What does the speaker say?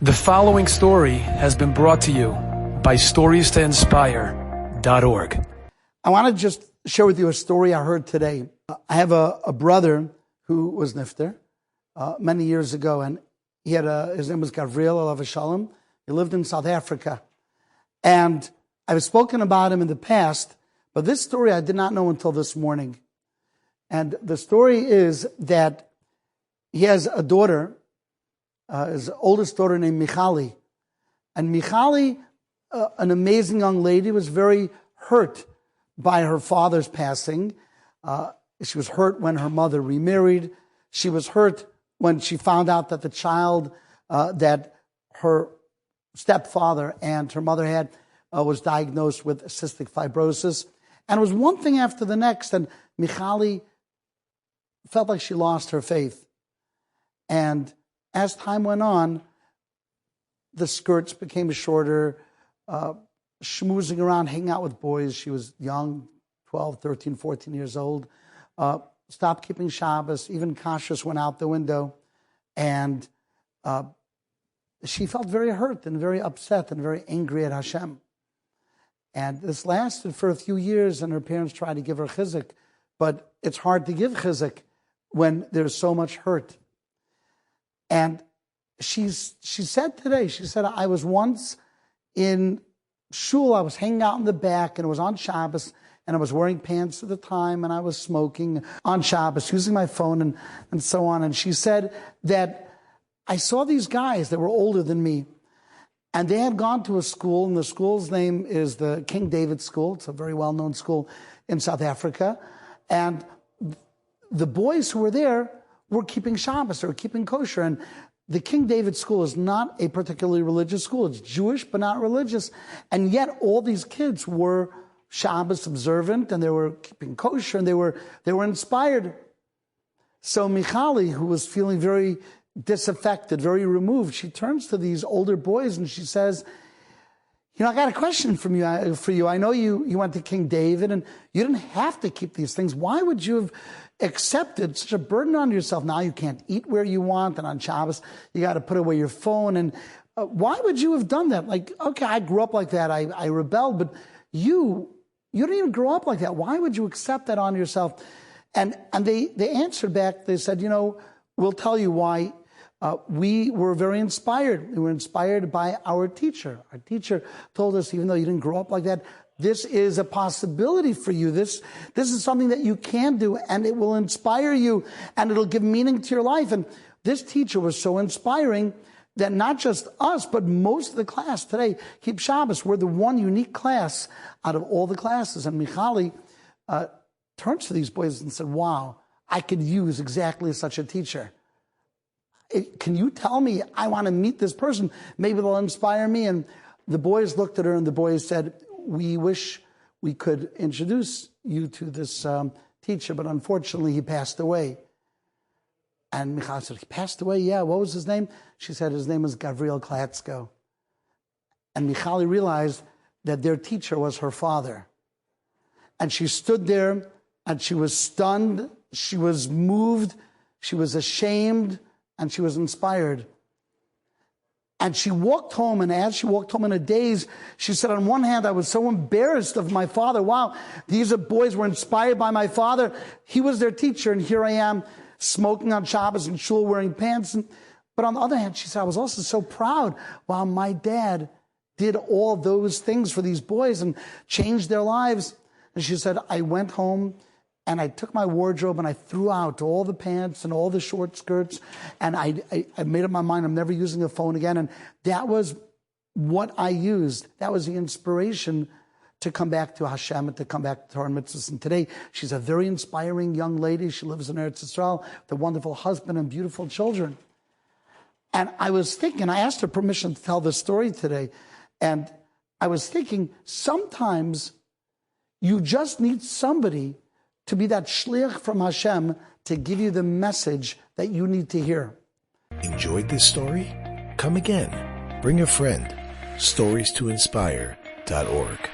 The following story has been brought to you by StoriesToInspire.org. I want to just share with you a story I heard today. I have a brother who was nifter many years ago, and he had his name was Gavriel Alav Shalom. He lived in South Africa, and I've spoken about him in the past, but this story I did not know until this morning. And the story is that he has a daughter, his oldest daughter named Michali. And Michali, an amazing young lady, was very hurt by her father's passing. She was hurt when her mother remarried. She was hurt when she found out that the child that her stepfather and her mother had was diagnosed with cystic fibrosis. And it was one thing after the next, and Michali felt like she lost her faith. And as time went on, the skirts became shorter, schmoozing around, hanging out with boys. She was young, 12, 13, 14 years old. Stopped keeping Shabbos. Even kashrus went out the window. And she felt very hurt and very upset and very angry at Hashem. And this lasted for a few years, and her parents tried to give her chizuk. But it's hard to give chizuk when there's so much hurt. And she said today, she said, I was once in shul, I was hanging out in the back, and it was on Shabbos, and I was wearing pants at the time, and I was smoking on Shabbos, using my phone and so on. And she said that I saw these guys that were older than me, and they had gone to a school, and the school's name is the King David School. It's a very well-known school in South Africa. And the boys who were there were keeping Shabbos, or keeping kosher. And the King David School is not a particularly religious school. It's Jewish, but not religious. And yet all these kids were Shabbos observant, and they were keeping kosher, and they were inspired. So Michali, who was feeling very disaffected, very removed, she turns to these older boys and she says, I got a question for you. I know you went to King David, and you didn't have to keep these things. Why would you have accepted such a burden on yourself? Now you can't eat where you want, and on Shabbos you got to put away your phone. And why would you have done that? Like, okay, I grew up like that. I rebelled, but you didn't even grow up like that. Why would you accept that on yourself? And they answered back. They said, we'll tell you why. We were very inspired. We were inspired by our teacher. Our teacher told us, even though you didn't grow up like that, this is a possibility for you. This is something that you can do, and it will inspire you, and it'll give meaning to your life. And this teacher was so inspiring that not just us, but most of the class today keep Shabbos. We're the one unique class out of all the classes. And Michali turns to these boys and said, wow, I could use exactly such a teacher. Can you tell me? I want to meet this person. Maybe they'll inspire me. And the boys looked at her, and the boys said, we wish we could introduce you to this teacher, but unfortunately he passed away. And Michal said, he passed away? Yeah. What was his name? She said his name was Benzion Klatzko. And Michal realized that their teacher was her father. And she stood there, and she was stunned, she was moved, she was ashamed, and she was inspired. And she walked home, and as she walked home in a daze, she said, on one hand, I was so embarrassed of my father. Wow, these boys were inspired by my father. He was their teacher, and here I am smoking on Shabbos and shul, wearing pants. But on the other hand, she said, I was also so proud. Wow, my dad did all those things for these boys and changed their lives. And she said, I went home, and I took my wardrobe and I threw out all the pants and all the short skirts. And I made up my mind, I'm never using a phone again. And that was what I used. That was the inspiration to come back to Hashem and to come back to Torah and mitzvahs. And today, she's a very inspiring young lady. She lives in Eretz Yisrael with a wonderful husband and beautiful children. And I was thinking, I asked her permission to tell this story today. And I was thinking, sometimes you just need somebody to be that shliach from Hashem to give you the message that you need to hear. Enjoyed this story? Come again. Bring a friend. StoriesToInspire.org